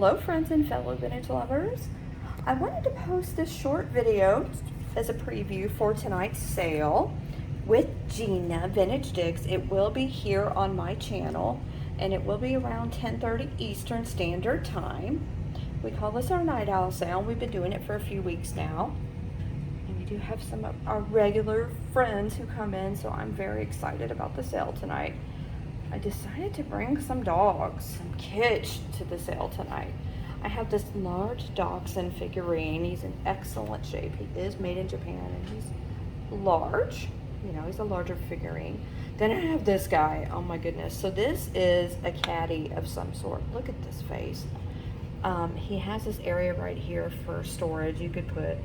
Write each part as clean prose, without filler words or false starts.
Hello friends and fellow vintage lovers. I wanted to post this short video as a preview for tonight's sale with JEANA Vintage Digs. It will be here on my channel and it will be around 10:30 Eastern Standard Time. We call this our night owl sale. We've been doing it for a few weeks now. And we do have some of our regular friends who come in, so I'm very excited about the sale tonight. I decided to bring some dogs, some kitsch to the sale tonight. I have this large dachshund figurine. He's in excellent shape. He is made in Japan and he's large. You know, he's a larger figurine. Then I have this guy. Oh my goodness. So this is a caddy of some sort. Look at this face. He has this area right here for storage. You could put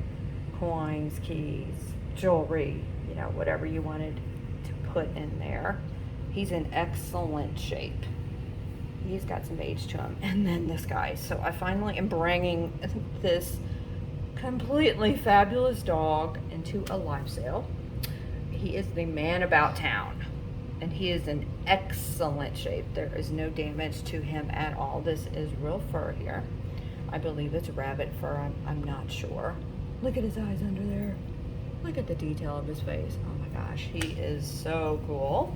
coins, keys, jewelry, you know, whatever you wanted to put in there. He's in excellent shape. He's got some age to him. And then this guy. So I finally am bringing this completely fabulous dog into a live sale. He is the man about town. And he is in excellent shape. There is no damage to him at all. This is real fur here. I believe it's rabbit fur. I'm not sure. Look at his eyes under there. Look at the detail of his face. Oh my gosh. He is so cool.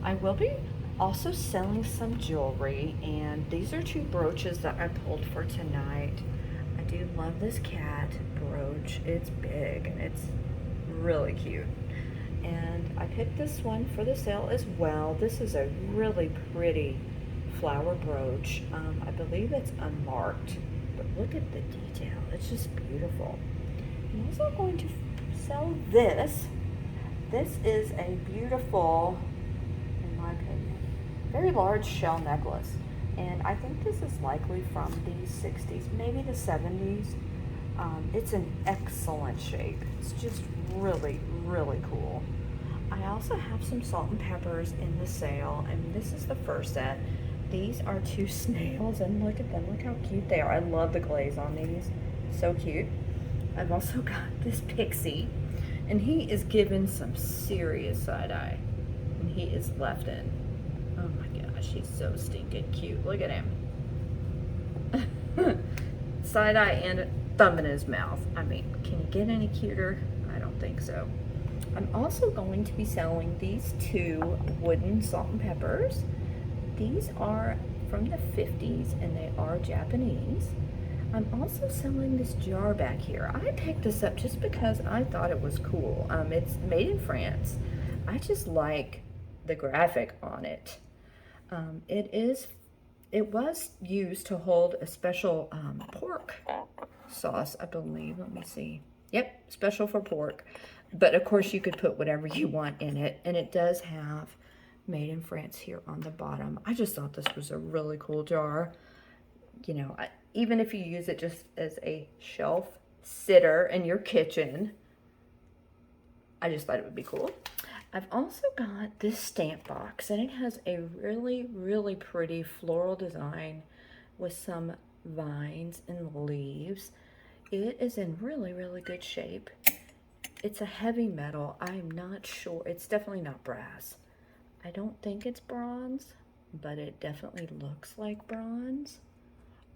I will be also selling some jewelry, and these are two brooches that I pulled for tonight. I do love this cat brooch. It's big and it's really cute. And I picked this one for the sale as well. This is a really pretty flower brooch. I believe it's unmarked, but look at the detail. It's just beautiful. I'm also going to sell this. This is a beautiful, in my opinion, very large shell necklace. And I think this is likely from the 60s, maybe the 70s. It's in excellent shape. It's just really, really cool. I also have some salt and peppers in the sale, and this is the first set. These are two snails, and look at them. Look how cute they are. I love the glaze on these. So cute. I've also got this pixie, and he is given some serious side-eye, and he is left in. Oh my gosh, he's so stinking cute. Look at him. Side-eye and thumb in his mouth. I mean, can you get any cuter? I don't think so. I'm also going to be selling these two wooden salt and peppers. These are from the 50s and they are Japanese. I'm also selling this jar back here. I picked this up just because I thought it was cool. It's made in France. I just like the graphic on it. It was used to hold a special pork sauce, I believe. Let me see. Yep, special for pork. But of course you could put whatever you want in it. And it does have made in France here on the bottom. I just thought this was a really cool jar. You know, even if you use it just as a shelf sitter in your kitchen, I just thought it would be cool. I've also got this stamp box, and it has a really, really pretty floral design with some vines and leaves. It is in really, really good shape. It's a heavy metal. I'm not sure. It's definitely not brass. I don't think it's bronze, but it definitely looks like bronze.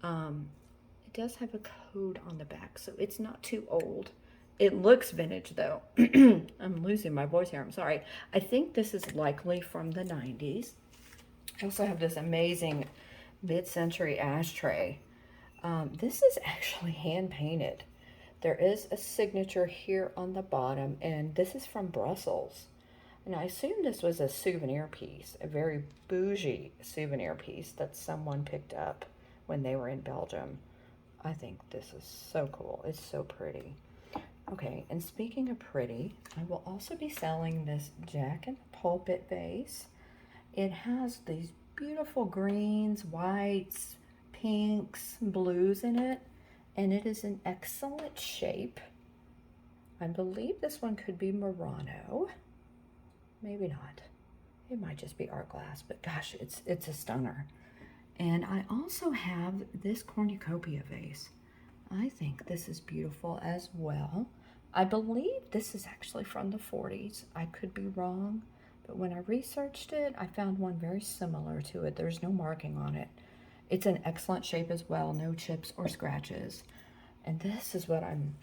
It does have a code on the back, so it's not too old. It looks vintage though. I'm losing my voice here, I'm sorry. I think this is likely from the 90s. I also have this amazing mid-century ashtray. This is actually hand painted. There is a signature here on the bottom, and this is from Brussels. And I assume this was a souvenir piece, a very bougie souvenir piece that someone picked up when they were in Belgium. I think this is so cool. It's so pretty. Okay, and speaking of pretty, I will also be selling this Jack in the Pulpit vase. It has these beautiful greens, whites, pinks, blues in it, and it is in excellent shape. I believe this one could be Murano. Maybe not. It might just be art glass, but gosh, it's a stunner. And I also have this cornucopia vase. I think this is beautiful as well. I believe this is actually from the 40s. I could be wrong, but when I researched it, I found one very similar to it. There's no marking on it. It's in excellent shape as well, no chips or scratches. And this is what I'm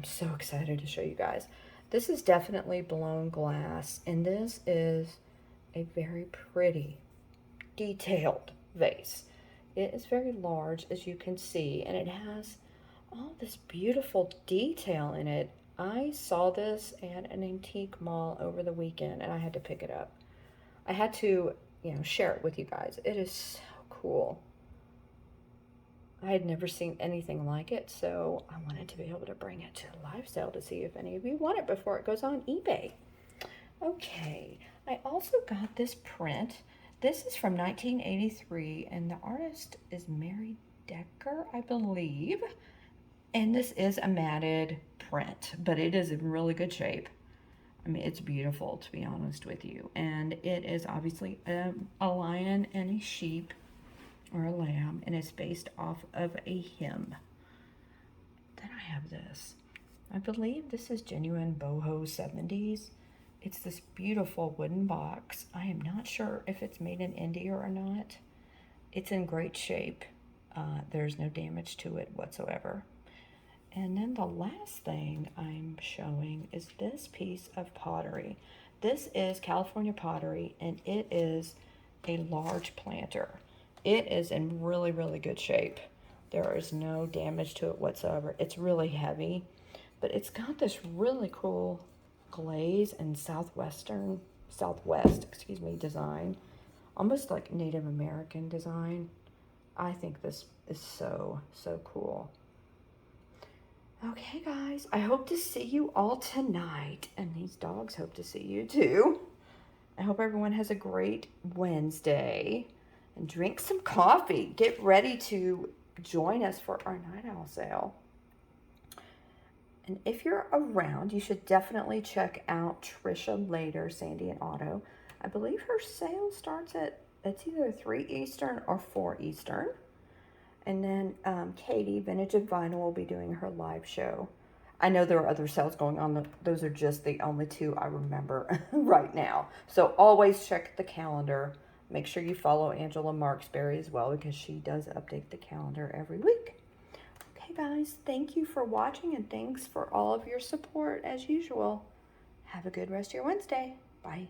so excited to show you guys. This is definitely blown glass, and this is a very pretty, detailed vase. It is very large, as you can see, and it has all this beautiful detail in it. I saw this at an antique mall over the weekend, and I had to pick it up. I had to, share it with you guys. It is so cool. I had never seen anything like it, so I wanted to be able to bring it to a live sale to see if any of you want it before it goes on eBay. Okay, I also got this print. This is from 1983, and the artist is Mary Decker, I believe. And this is a matted print, but it is in really good shape. I mean, it's beautiful, to be honest with you. And it is obviously a lion and a sheep, or a lamb, and it's based off of a hymn. Then I have this. I believe this is genuine boho 70s. It's this beautiful wooden box. I am not sure if it's made in India or not. It's in great shape. There's no damage to it whatsoever. And then the last thing I'm showing is this piece of pottery. This is California pottery, and it is a large planter. It is in really, really good shape. There is no damage to it whatsoever. It's really heavy, but it's got this really cool glaze and southwest, design. Almost like Native American design. I think this is so, so cool. Okay, guys, I hope to see you all tonight, and these dogs hope to see you too. I hope everyone has a great Wednesday, and drink some coffee. Get ready to join us for our night owl sale. And if you're around, you should definitely check out Trisha later, Sandy and Otto. I believe her sale starts at, it's either 3 Eastern or 4 Eastern. And then Katie, Vintage and Vinyl, will be doing her live show. I know there are other sales going on. Those are just the only two I remember right now. So always check the calendar. Make sure you follow Angela Marksberry as well, because she does update the calendar every week. Okay, guys, thank you for watching, and thanks for all of your support as usual. Have a good rest of your Wednesday. Bye.